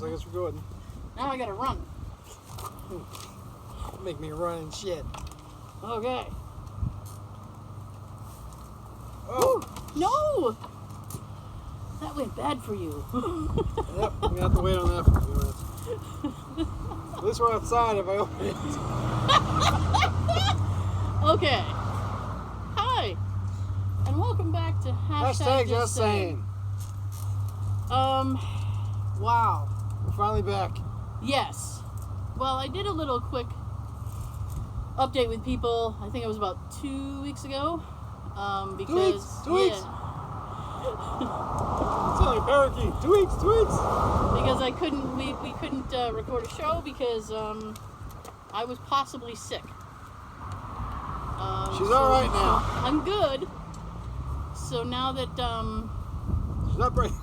Looks like it's recording. Now I gotta run. Make me run and shit. Okay. Oh! No! That went bad for you. Yep, we have to wait on that for a few minutes. At least we're outside if I open it. Okay. Hi. And welcome back to Hashtag Just Saying. Wow. We're finally back. Yes. Well, I did a little quick update with people. I think it was about 2 weeks ago. Because 2 weeks. It's only a parakeet. 2 weeks. 2 weeks. Because I couldn't. We couldn't record a show because I was possibly sick. She's all right now. I'm good. So now that She's not pregnant.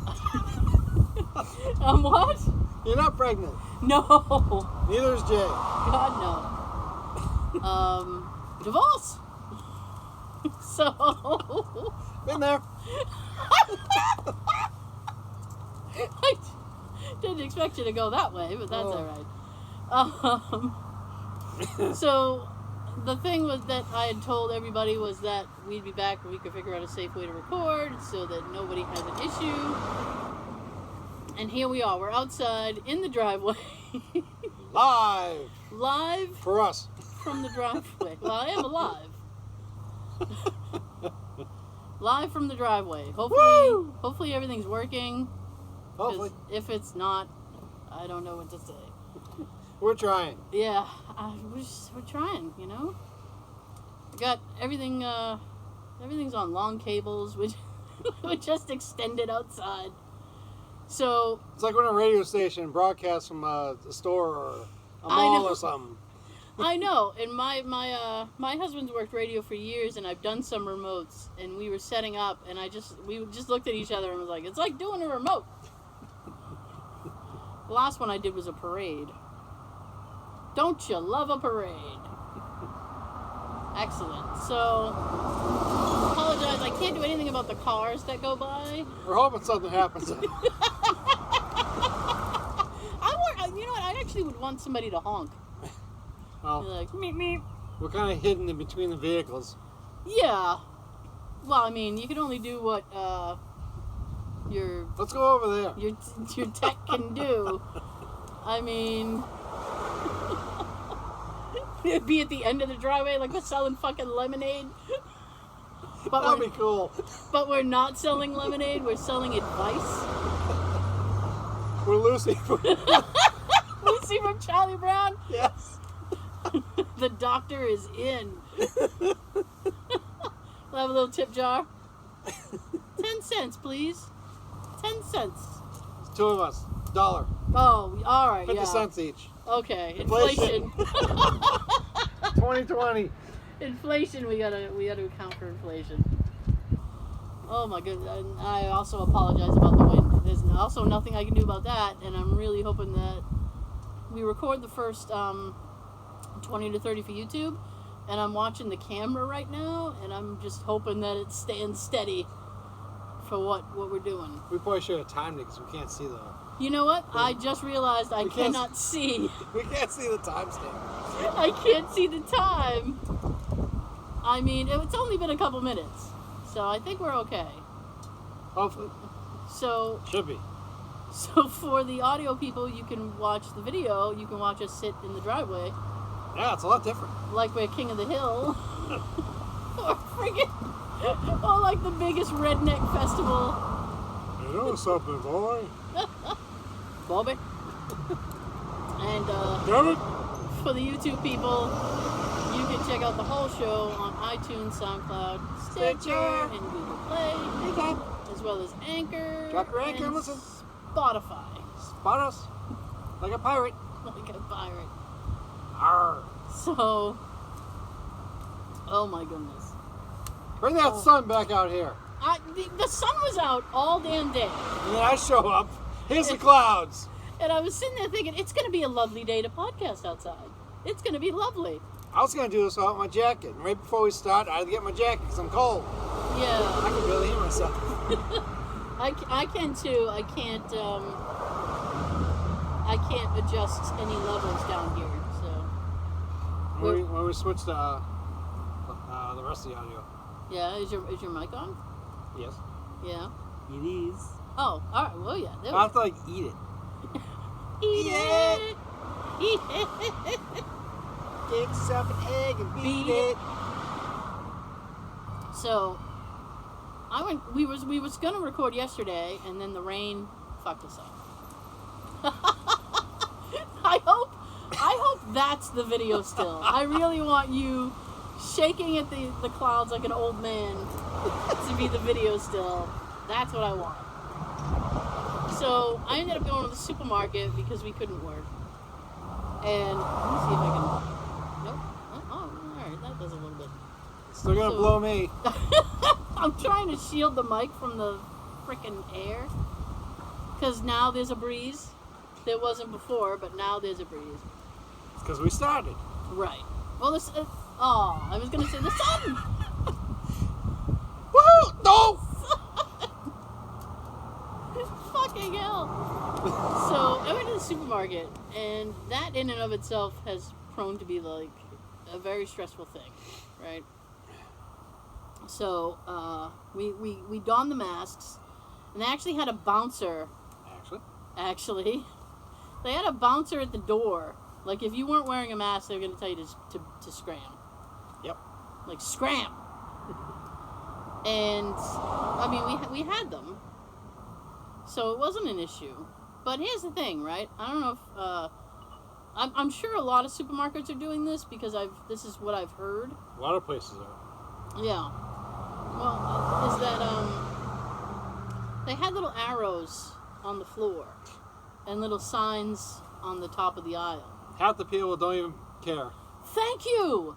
What? You're not pregnant. No. Neither is Jay. God no. Divorce. So. Been there. I didn't expect you to go that way, but that's all right. So the thing was that I had told everybody was that we'd be back and we could figure out a safe way to record so that nobody has an issue. And here we are. We're outside in the driveway. Live. Live For us. from the driveway. Well, I am alive. Live from the driveway. Hopefully everything's working. Hopefully. If it's not, I don't know what to say. We're trying. Yeah, we're trying, you know. I got everything. Everything's on long cables, which we just extended outside. So it's like when a radio station broadcasts from a store or a mall or something. I know, and my husband's worked radio for years, and I've done some remotes, and we were setting up, and we just looked at each other and was like, it's like doing a remote. The last one I did was a parade. Don't you love a parade? Excellent. So, apologize, I can't do anything about the cars that go by. We're hoping something happens. You know what, I actually would want somebody to honk. Oh. Like, meep, meep. We're kind of hidden in between the vehicles. Yeah. Well, I mean, you can only do what your... Let's go over there. Your tech can do. I mean... It'd be at the end of the driveway like we're selling fucking lemonade. But that'd be cool. But we're not selling lemonade, we're selling advice. We're Lucy. Lucy from Charlie Brown? Yes. The doctor is in. We'll have a little tip jar. 10 cents, please. 10 cents. It's two of us. $1. Oh, all right. 50 cents each. Okay. Inflation. 2020. Inflation. We gotta account for inflation. Oh my goodness. And I also apologize about the wind. There's also nothing I can do about that, and I'm really hoping that we record the first 20 to 30 for YouTube, and I'm watching the camera right now, and I'm just hoping that it stands steady for what we're doing. We probably should have timed it because we can't see the... You know what? I just realized I cannot see. We can't see the timestamp. I can't see the time. I mean, it's only been a couple minutes, so I think we're okay. Hopefully. So... Should be. So for the audio people, you can watch the video. You can watch us sit in the driveway. Yeah, it's a lot different. Like we're King of the Hill. Or friggin'... Or like the biggest redneck festival. You know something, boy? Bobby. And Damn it. for the YouTube people, you can check out the whole show on iTunes, SoundCloud, Stitcher, and Google Play. As well as Anchor. Drop your anchor and and listen. Spotify. Spot us. Like a pirate. Like a pirate. Arr. So, oh my goodness. Bring that sun back out here. The sun was out all damn day. And then I show up. Here's the clouds. And I was sitting there thinking, it's going to be a lovely day to podcast outside. It's going to be lovely. I was going to do this without my jacket. And right before we start, I had to get my jacket because I'm cold. Yeah. I can barely hear myself. I can too. I can't, I can't adjust any levels down here. So When we switch to the rest of the audio. yeah, is your mic on? Yes. Yeah. It is. Oh, all right. Well, yeah. There I have to like eat it. Eat it. Eat it. Get yourself an egg and Beat it. So, we was gonna record yesterday, and then the rain fucked us up. I hope that's the video still. I really want you shaking at the clouds like an old man to be the video still. That's what I want. So I ended up going to the supermarket because we couldn't work. And let me see if I can. Nope. Oh, alright, that does a little bit. Still gonna blow me. I'm trying to shield the mic from the frickin' air. Because now there's a breeze. There wasn't before, but now there's a breeze. It's because we started. Right. Well, this. I was gonna say the sun! Woo! No! Fucking hell. So I went to the supermarket, and that in and of itself has prone to be like a very stressful thing, right? So we donned the masks, and they actually had a bouncer. Actually, they had a bouncer at the door. Like if you weren't wearing a mask, they were gonna tell you to scram. Yep. Like scram. And I mean we had them. So it wasn't an issue. But here's the thing, right? I don't know if I'm sure a lot of supermarkets are doing this because this is what I've heard. A lot of places are. Yeah. Well, is that they had little arrows on the floor and little signs on the top of the aisle. Half the people don't even care. Thank you.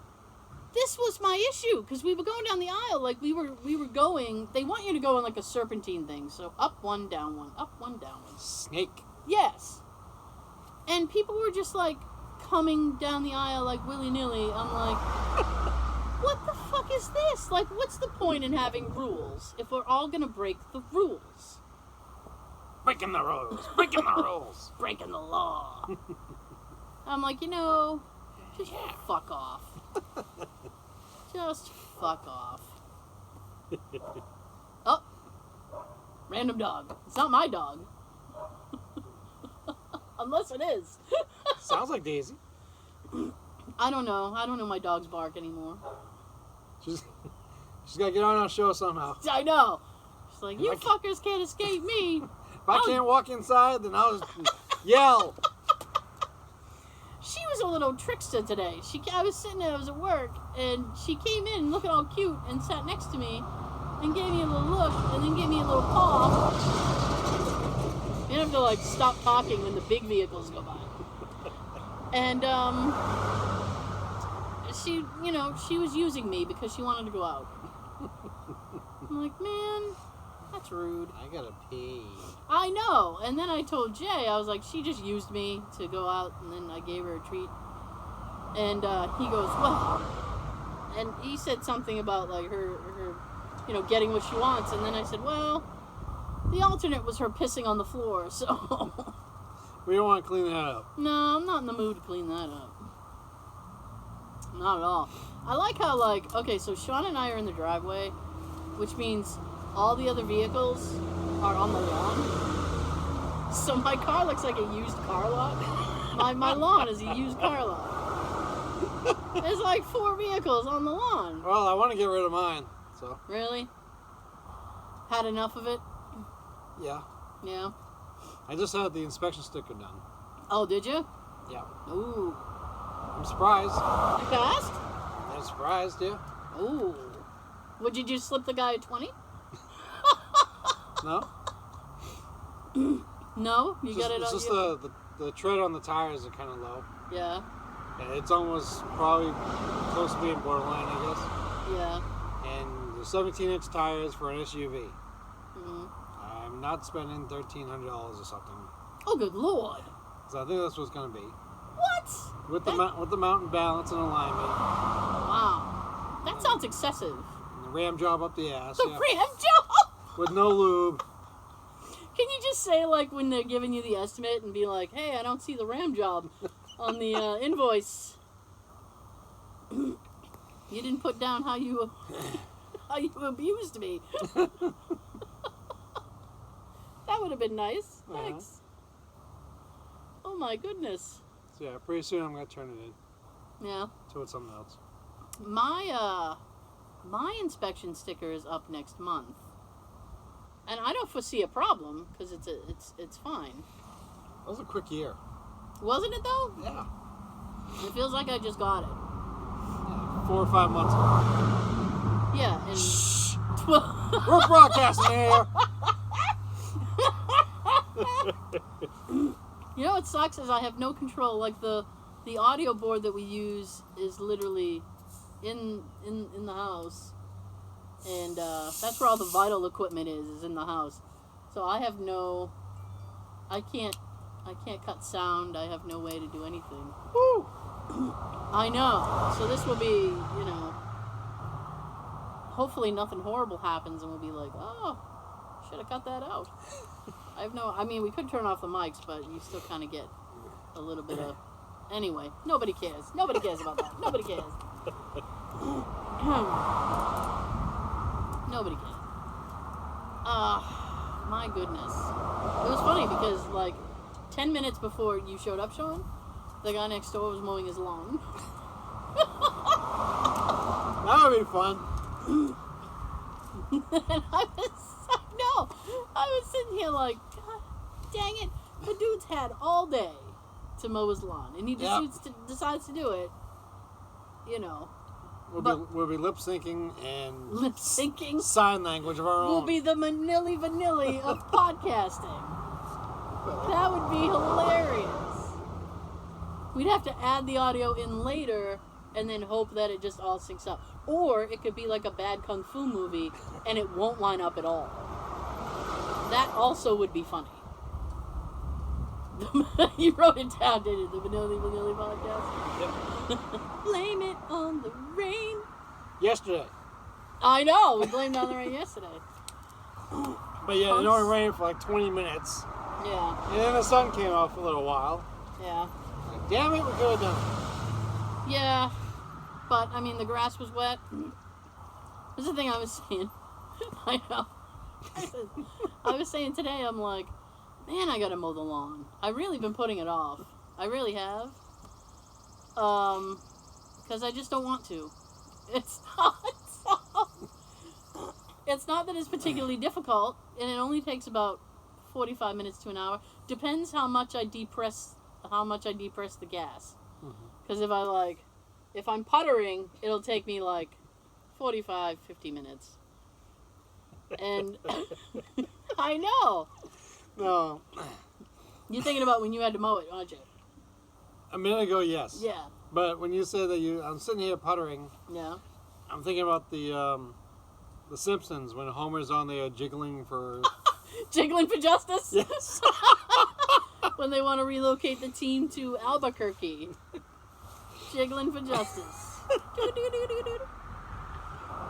This was my issue because we were going down the aisle like we were going. They want you to go in like a serpentine thing, so up one, down one, up one, down one. Snake. Yes. And people were just like coming down the aisle like willy nilly. I'm like, what the fuck is this? Like, what's the point in having rules if we're all gonna break the rules? Breaking the rules. Breaking the rules. Breaking the law. I'm like, just fuck off. Just fuck off. Oh, random dog. It's not my dog. Unless it is. Sounds like Daisy. I don't know. I don't know my dog's bark anymore. She's got to get on our show somehow. I know. She's like, you If I fuckers can't escape me. If I can't walk inside, then I'll just yell. She was a little trickster today. I was sitting there, I was at work, and she came in looking all cute and sat next to me and gave me a little look and then gave me a little paw. You have to like stop talking when the big vehicles go by. And she was using me because she wanted to go out. I'm like, man, that's rude. I gotta pee. I know. And then I told Jay, I was like, she just used me to go out, and then I gave her a treat. And he goes, well, and he said something about like her getting what she wants. And then I said, well, the alternate was her pissing on the floor, so. We don't want to clean that up. No, I'm not in the mood to clean that up. Not at all. I like how okay, so Sean and I are in the driveway, which means all the other vehicles are on the lawn. So my car looks like a used car lot. My lawn is a used car lot. There's like 4 vehicles on the lawn. Well, I want to get rid of mine, so. Really? Had enough of it? Yeah. Yeah. I just had the inspection sticker done. Oh, did you? Yeah. Ooh. I'm surprised. You passed? I'm surprised, yeah. Ooh. Would you just slip the guy a 20? No? No? You got it It's on just you? the tread on the tires are kind of low. Yeah. And it's almost probably close to being borderline, I guess. Yeah. And the 17-inch tires for an SUV. Mm-hmm. I'm not spending $1,300 or something. Oh, good lord. So I think that's what it's going to be. What? With the mountain balance and alignment. Wow. That sounds excessive. And the ram job up the ass. The yeah. ram job! With no lube. Can you just say, like, when they're giving you the estimate and be like, hey, I don't see the ram job on the invoice. You didn't put down how you abused me. That would have been nice. Thanks. Oh, my goodness. So, yeah, pretty soon I'm going to turn it in. Yeah. So it's something else. My inspection sticker is up next month. And I don't foresee a problem because it's fine. That was a quick year. Wasn't it though? Yeah. It feels like I just got it. Yeah, 4 or 5 months ago. Yeah, and Shh. We're broadcasting here. You know what sucks is I have no control. Like the audio board that we use is literally in the house, and that's where all the vital equipment is in the house. So I have no. I can't cut sound. I have no way to do anything. Woo! I know. So this will be, hopefully nothing horrible happens and we'll be like, oh, should have cut that out. I mean, we could turn off the mics, but you still kind of get a little bit of, anyway, nobody cares. Nobody cares about that. Nobody cares. Nobody cares. My goodness. It was funny because, like, 10 minutes before you showed up, Sean, the guy next door was mowing his lawn. That would be fun. And I was sitting here like, God dang it. The dude's had all day to mow his lawn, and he decides to do it, We'll be lip syncing and lip syncing. sign language of our own. We'll be the Manili Vanilli of podcasting. That would be hilarious. We'd have to add the audio in later and then hope that it just all syncs up. Or it could be like a bad kung fu movie and it won't line up at all. That also would be funny. You wrote it down, didn't you? The Vanilli podcast? Yep. Blame it on the rain. Yesterday. I know, we blamed on the rain yesterday. But yeah, it only rained for like 20 minutes. Yeah. And then the sun came out for a little while. Yeah. Like, damn it, we could have done it. Yeah. But, I mean, the grass was wet. That's the thing I was saying. I know. I was saying today, I'm like, man, I gotta mow the lawn. I've really been putting it off. I really have. Because I just don't want to. It's not that it's particularly difficult, and it only takes about 45 minutes to an hour. Depends how much I depress the gas. Because if I'm puttering, it'll take me like 45, 50 minutes. And I know. No. You're thinking about when you had to mow it, aren't you? A minute ago, yes. Yeah. But when you said that I'm sitting here puttering, Yeah. I'm thinking about the Simpsons when Homer's on there jiggling for... Jiggling for justice? Yes. When they want to relocate the team to Albuquerque. Jiggling for justice.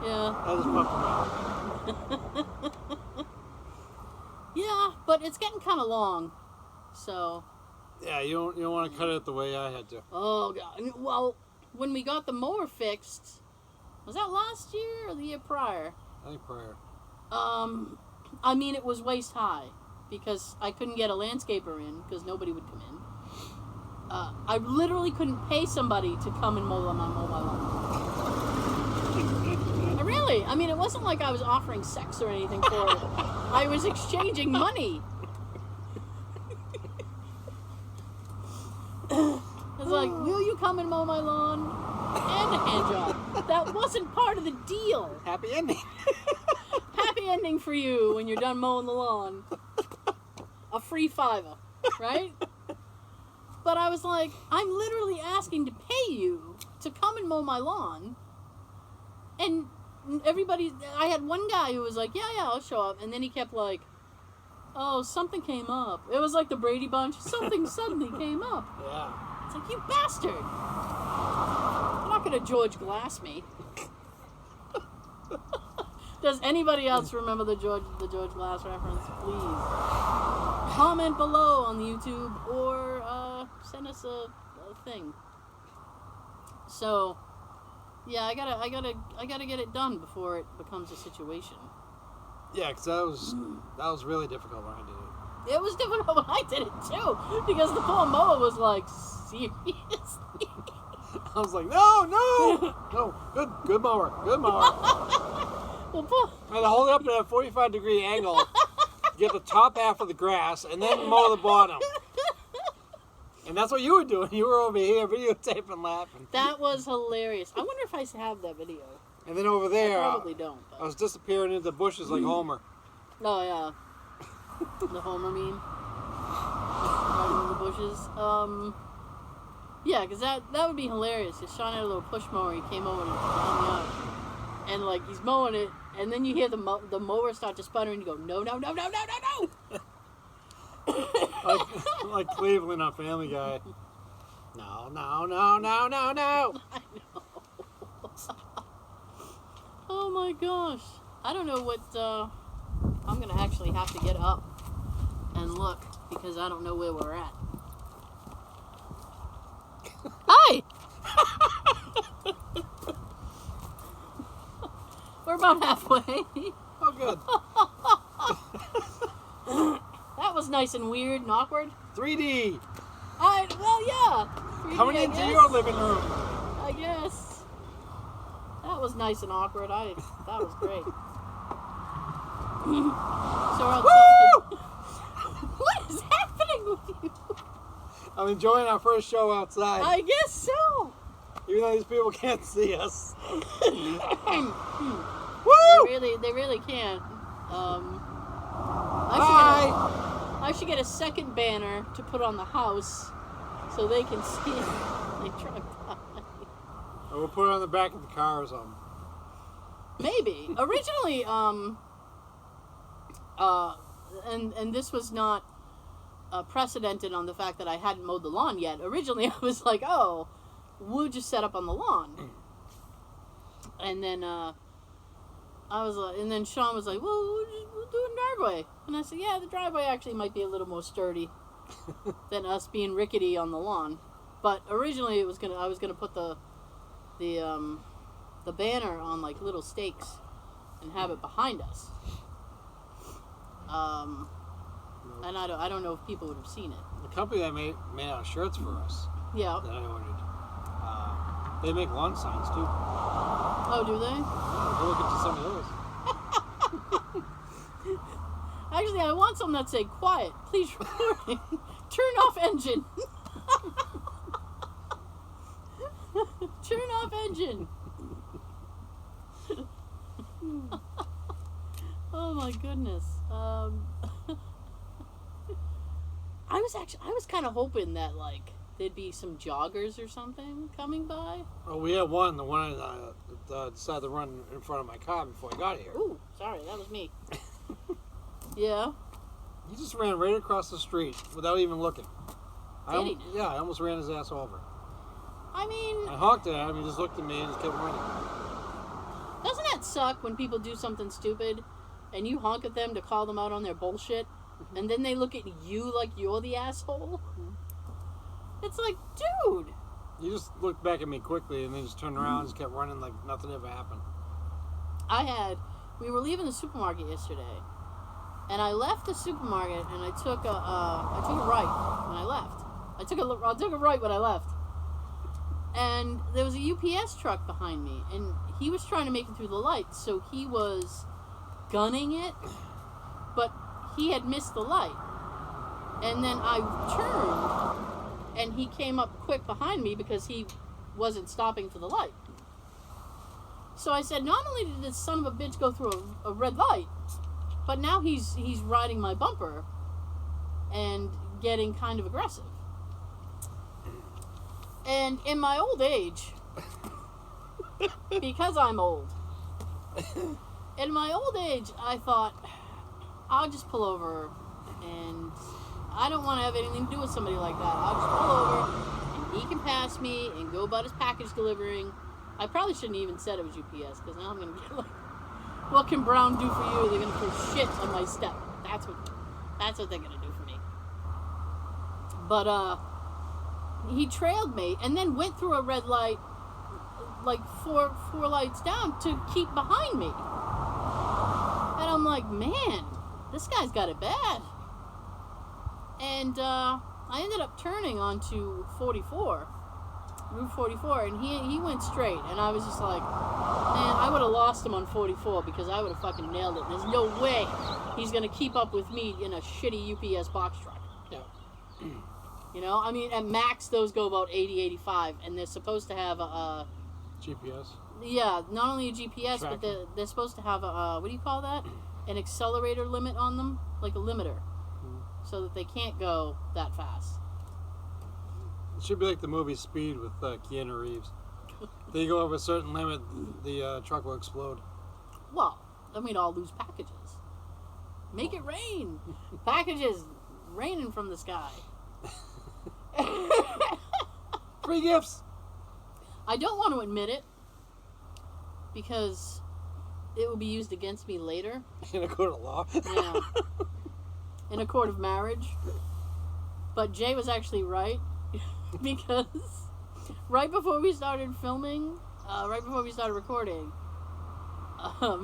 Yeah. That just popped in my head. Yeah, but it's getting kind of long. So... Yeah, you don't want to cut it the way I had to. Oh, God. Well, when we got the mower fixed, was that last year or the year prior? I think prior. I mean, it was waist high because I couldn't get a landscaper in because nobody would come in. I literally couldn't pay somebody to come and mow my lawn. Really? I mean, it wasn't like I was offering sex or anything for it. I was exchanging money. It's like, will you come and mow my lawn? And a hand job. That wasn't part of the deal. Happy ending. Happy ending for you when you're done mowing the lawn. A free $5, right? But I was like, I'm literally asking to pay you to come and mow my lawn. And I had one guy who was like, yeah, I'll show up. And then he kept like, oh, something came up. It was like the Brady Bunch. Something suddenly came up. Yeah. It's like, you bastard. You're not going to George Glass me. Does anybody else remember the George Glass reference? Please comment below on the YouTube or send us a thing. So, yeah, I gotta get it done before it becomes a situation. Yeah, because that was really difficult when I did it. It was difficult when I did it too, because the poor mower was like, seriously. I was like, no, good mower. Well, poor. I had to hold it up at a 45-degree angle to get the top half of the grass and then mow the bottom. And that's what you were doing. You were over here videotaping, laughing. That was hilarious. I wonder if I have that video. And then over there, I probably don't. But. I was disappearing into the bushes like Homer. Oh, yeah. The Homer meme. Running in the bushes. Yeah, because that would be hilarious. If Sean had a little push mower, he came over and found me out. And, like, he's mowing it, and then you hear the mower start to sputter, and you go, no. like Cleveland on Family Guy. No. I know. Oh, my gosh. I don't know what, I'm going to actually have to get up and look, because I don't know where we're at. Hi! We're about halfway. Oh, good. That was nice and weird and awkward. 3D. Well, yeah. 3D, Coming into your living room. I guess. That was nice and awkward. That was great. So we're outside. What is happening with you? I'm enjoying our first show outside. I guess so. Even though these people can't see us. Woo! They really can't. I should get a second banner to put on the house so they can see it. They truck by. Or we'll put it on the back of the car or something. Maybe. Originally, and this was not precedented on the fact that I hadn't mowed the lawn yet. Originally, I was like, oh, we'll just set up on the lawn. And then and then Sean was like, well, we'll do a driveway. And I said, yeah, the driveway actually might be a little more sturdy than us being rickety on the lawn. But originally, I was gonna put the banner on like little stakes and have it behind us. And I don't know if people would have seen it. The company that made out shirts for us. Yeah. That I ordered. They make lawn signs too. Oh, do they? Yeah, we'll look into some of those. Actually, I want some that say, quiet, please recording. Turn off engine. Turn off engine. Oh my goodness. I was kind of hoping that like there'd be some joggers or something coming by. Oh, we had one. The one that decided to run in front of my car before I got here. Ooh, sorry, that was me. Yeah. He just ran right across the street without even looking. Did he? Yeah, I almost ran his ass over. I mean, I honked at him. He just looked at me and just kept running. doesn't that suck when people do something stupid and you honk at them to call them out on their bullshit, and then they look at you like you're the asshole? It's like, dude. He just looked back at me quickly and then just turned around and just kept running like nothing ever happened. We were leaving the supermarket yesterday, and I left the supermarket and I took a right when I left. I took a right when I left. And there was a UPS truck behind me, and he was trying to make it through the lights, so he was gunning it, but he had missed the light. And then I turned, and he came up quick behind me because he wasn't stopping for the light. So I said, not only did this son of a bitch go through a red light, but now he's riding my bumper and getting kind of aggressive. And in my old age, because I'm old, in my old age, I thought, I'll just pull over, and I don't want to have anything to do with somebody like that. I'll just pull over, and he can pass me and go about his package delivering. I probably shouldn't even said it was UPS, because now I'm going to get like What can Brown do for you? They're gonna throw shit on my step. That's what they're gonna do for me. But he trailed me and then went through a red light, like four lights down, to keep behind me. And I'm like, man, this guy's got it bad. And I ended up turning onto 44. Route 44, and he went straight, and I was just like, man, I would have lost him on 44 because I would have fucking nailed it. There's no way he's gonna keep up with me in a shitty UPS box truck. Yeah. You know, I mean, at max those go about 80, 85, and they're supposed to have a GPS. yeah, not only a GPS, Tracking. but they're supposed to have a what do you call that? An accelerator limit on them, like a limiter, so that they can't go that fast. It should be like the movie Speed with Keanu Reeves. Then you go over a certain limit, the truck will explode. Well, then we'd all lose packages. Make it rain. Packages raining from the sky. Free gifts. I don't want to admit it because it will be used against me later. In a court of law. Yeah. In a court of marriage. But Jay was actually right because right before we started filming, right before we started recording,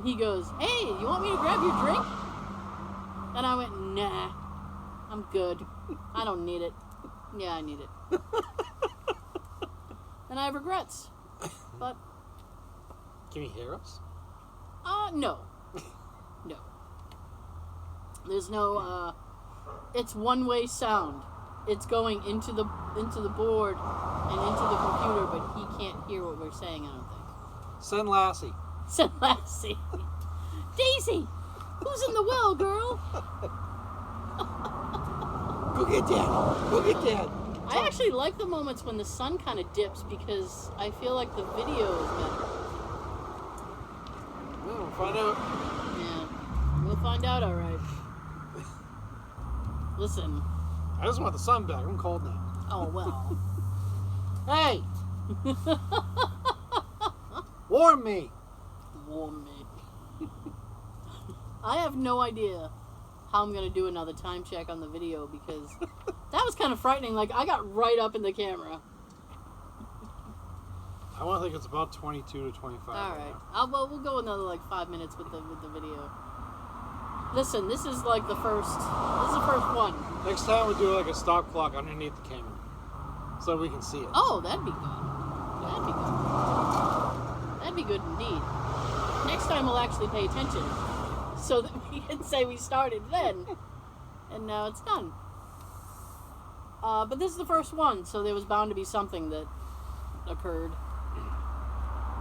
he goes, "Hey, you want me to grab your drink?" And I went, "Nah, I'm good. I don't need it." Yeah, I need it. And I have regrets. But Can you hear us? no. No. There's no it's one-way sound. It's going into the board and into the computer, but he can't hear what we're saying, I don't think. Send Lassie. So Lassie. Daisy! Who's in the well, girl? Go get Dad. Go get Dad. I actually like the moments when the sun kind of dips because I feel like the video is better. Well, we'll find out. Yeah. We'll find out, alright. Listen. I just want the sun back. I'm cold now. Oh, well. Hey! Warm me. Warm me. I have no idea how I'm going to do another time check on the video because that was kind of frightening. Like, I got right up in the camera. I want to think it's about 22 to 25. All right. Well, we'll go another, like, 5 minutes with the video. Listen, this is, like, the first one. Next time we do like a stop clock underneath the camera so we can see it. Oh, that'd be good. That'd be good. That'd be good indeed. Next time we'll actually pay attention so that we can say we started then. And now it's done. But this is the first one, so there was bound to be something that occurred.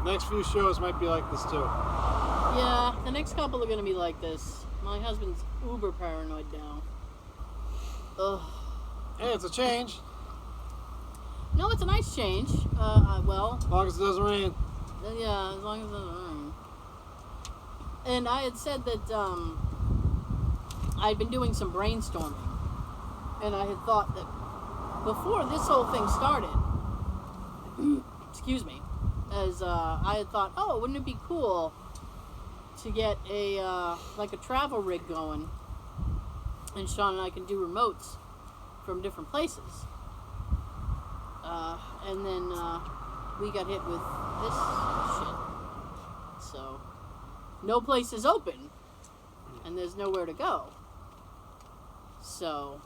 Next few shows might be like this too. Yeah, the next couple are going to be like this. My husband's uber paranoid now. Ugh. Hey, it's a change. No, it's a nice change. Well, As long as it doesn't rain. yeah, as long as it doesn't rain. And I had said that I'd been doing some brainstorming, and I had thought that before this whole thing started, excuse me, as I had thought, oh, wouldn't it be cool to get a like a travel rig going, and Sean and I can do remotes from different places. And then we got hit with this shit. So no place is open, and there's nowhere to go. So,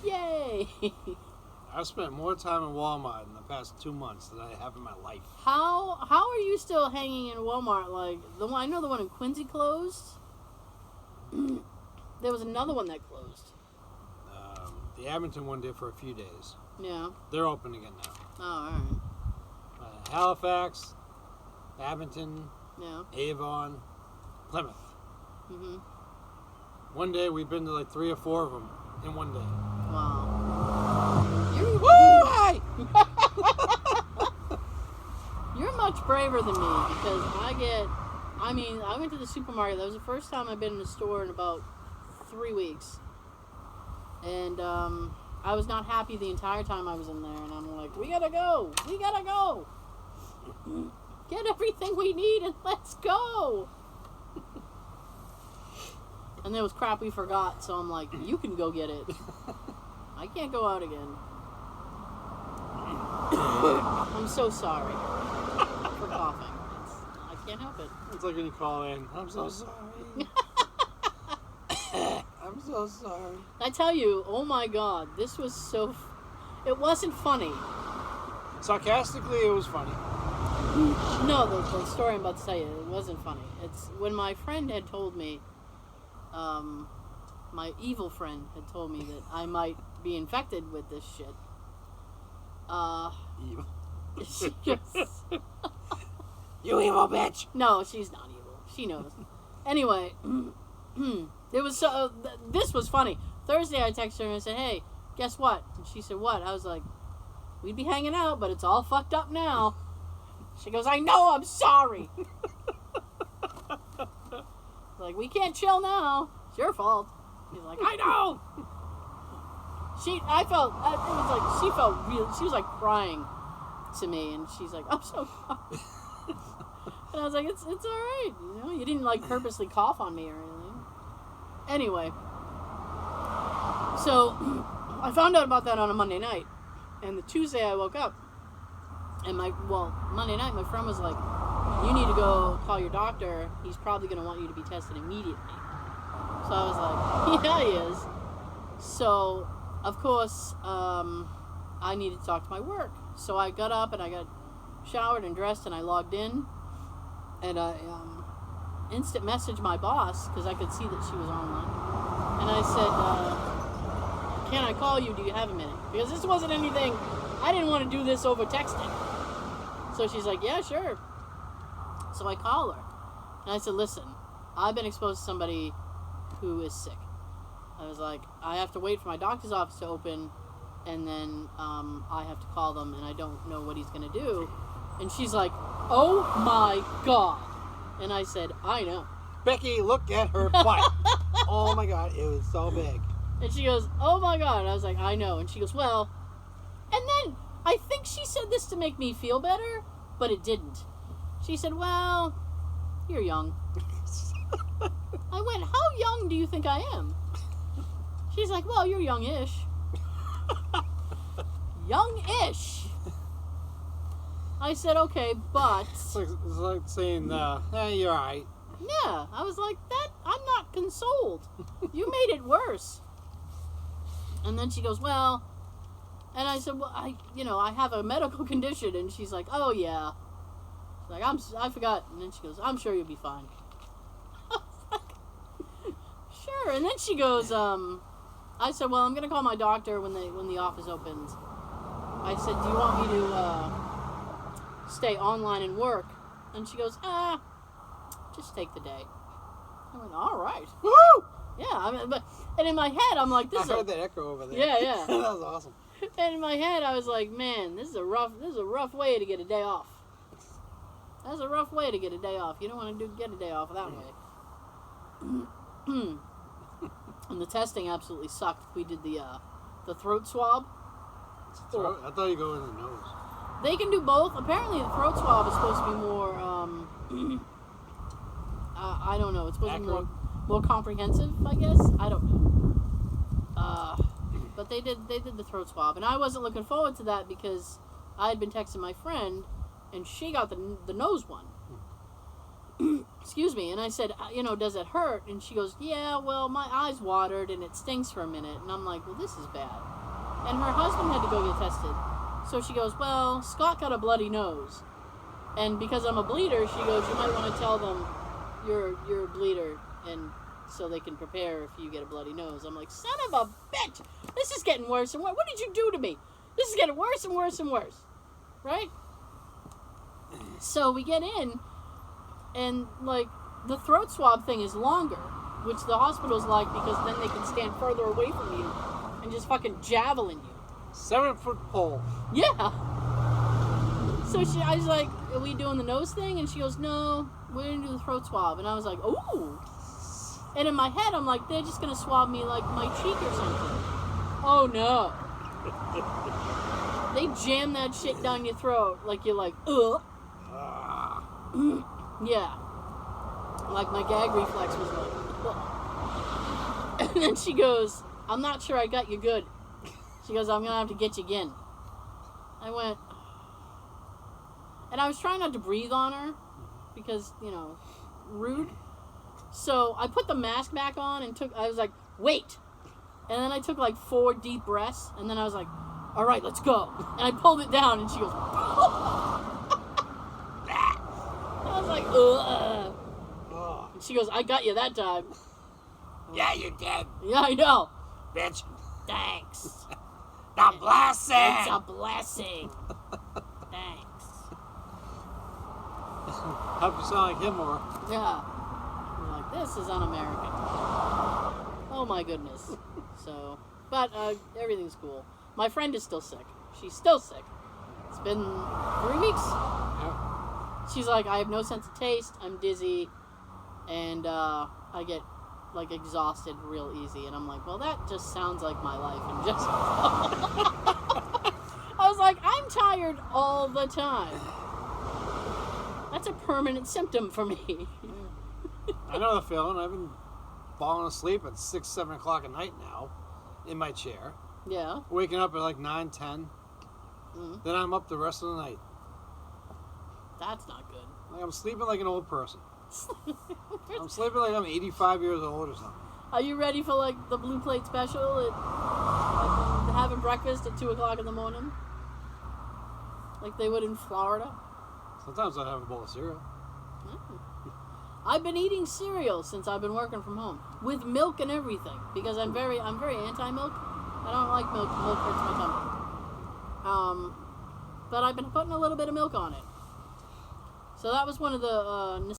yay! I've spent more time in Walmart in the past 2 months than I have in my life. How are you still hanging in Walmart? Like the one I know, the one in Quincy closed. There was another one that closed. The Abington one did for a few days. Yeah. They're open again now. Oh, alright. Halifax, Abington, Yeah. Avon, Plymouth. Mhm. One day we've been to like 3 or 4 of them in one day. Wow. You're Hi! You're much braver than me because I went to the supermarket. That was the first time I've been in a store in about 3 weeks. And I was not happy the entire time I was in there. And I'm like, we gotta go. We gotta go. Get everything we need and let's go. And there was crap we forgot, so I'm like, you can go get it. I can't go out again. I'm so sorry for coughing. I can't help it. It's like when you call in. I'm so sorry. I'm so sorry. I tell you, oh my God, this was so... It wasn't funny. Sarcastically, it was funny. No, the story I'm about to tell you, it wasn't funny. It's when my friend had told me, my evil friend had told me that I might be infected with this shit. Evil. She just... You evil bitch! No, she's not evil. She knows. Anyway, it was so... this was funny. Thursday I texted her and I said, hey, guess what? And she said, what? I was like, we'd be hanging out, but it's all fucked up now. She goes, I know, I'm sorry. Like, we can't chill now. It's your fault. He's like, I know. I felt, it was like, she felt real, she was like crying to me, and she's like, I'm so sorry. And I was like, it's all right, you know, you didn't like purposely cough on me or anything. Anyway, so I found out about that on a Monday night, and the Tuesday I woke up, and Monday night my friend was like, you need to go call your doctor, he's probably going to want you to be tested immediately. So I was like, yeah, he is. So, of course, I needed to talk to my work. So I got up and I got showered and dressed and I logged in, and I instant messaged my boss because I could see that she was online, and I said, can I call you? Do you have a minute? Because this wasn't anything, I didn't want to do this over texting. So she's like, yeah, sure. So I call her and I said, listen, I've been exposed to somebody who is sick. I was like, I have to wait for my doctor's office to open, and then I have to call them, and I don't know what he's going to do. And she's like, oh my God. And I said, I know. Becky, look at her butt. Oh my God, it was so big. And she goes, oh my God. And I was like, I know. And she goes, well, and then I think she said this to make me feel better, but it didn't. She said, well, you're young. I went, how young do you think I am? She's like, well, you're young-ish. Young-ish. I said, okay, but... It's like saying, you're alright. Yeah, I was like, I'm not consoled. You made it worse. And then she goes, well... And I said, well, I have a medical condition. And she's like, oh, yeah. She's like, I forgot. And then she goes, I'm sure you'll be fine. I was like, sure. And then she goes, I said, well, I'm going to call my doctor when the office opens. I said, do you want me to stay online and work? And she goes, just take the day. I went, all right. Woo! Yeah, and in my head, I'm like, I heard that echo over there. Yeah. That was awesome. And in my head, I was like, man, this is a rough way to get a day off. That's a rough way to get a day off. You don't want to get a day off that way. And the testing absolutely sucked. We did the throat swab. Throat? I thought you go in the nose. They can do both. Apparently, the throat swab is supposed to be more. I don't know. It's supposed to be more comprehensive, I guess. I don't know. But they did the throat swab, and I wasn't looking forward to that because I had been texting my friend, and she got the nose one. Excuse me. And I said, does it hurt? And she goes, yeah, well, my eyes watered and it stings for a minute. And I'm like, well, this is bad. And her husband had to go get tested. So she goes, well, Scott got a bloody nose. And because I'm a bleeder, she goes, you might want to tell them you're a bleeder, and so they can prepare if you get a bloody nose. I'm like, son of a bitch! This is getting worse and worse. What did you do to me? This is getting worse and worse and worse. Right? So we get in, and, like, the throat swab thing is longer, which the hospital's like, because then they can stand further away from you and just fucking javelin you. 7-foot pole. Yeah. So I was like, are we doing the nose thing? And she goes, no, we're going to do the throat swab. And I was like, ooh. And in my head, I'm like, they're just going to swab me, like, my cheek or something. Oh, no. They jam that shit down your throat like you're like, ugh. Yeah. Like my gag reflex was like, ugh. And then she goes, I'm not sure I got you good. She goes, I'm going to have to get you again. I went, and I was trying not to breathe on her because, you know, rude. So I put the mask back on and I was like, wait. And then I took like 4 deep breaths, and then I was like, all right, let's go. And I pulled it down, and she goes, I was like, ugh. And she goes, I got you that time. Yeah, you did, Yeah, I know. bitch. Thanks. The blessing. It's a blessing. Thanks. Hope you sound like him more. Yeah. I'm like, this is un-American. Oh my goodness. So, but everything's cool. My friend is still sick. She's still sick. It's been 3 weeks. Yeah. She's like, I have no sense of taste. I'm dizzy, and I get like exhausted real easy. And I'm like, well, that just sounds like my life. And just, I was like, I'm tired all the time. That's a permanent symptom for me. I know the feeling. I've been falling asleep at 6, 7 o'clock at night now in my chair. Yeah. Waking up at like 9, 10. Mm. Then I'm up the rest of the night. That's not good. Like I'm sleeping like an old person. I'm sleeping like I'm 85 years old or something. Are you ready for like the blue plate special? Like having breakfast at 2 o'clock in the morning, like they would in Florida. Sometimes I have a bowl of cereal. Mm. I've been eating cereal since I've been working from home with milk and everything because I'm very anti-milk. I don't like milk. Milk hurts my tummy. But I've been putting a little bit of milk on it. So that was one of the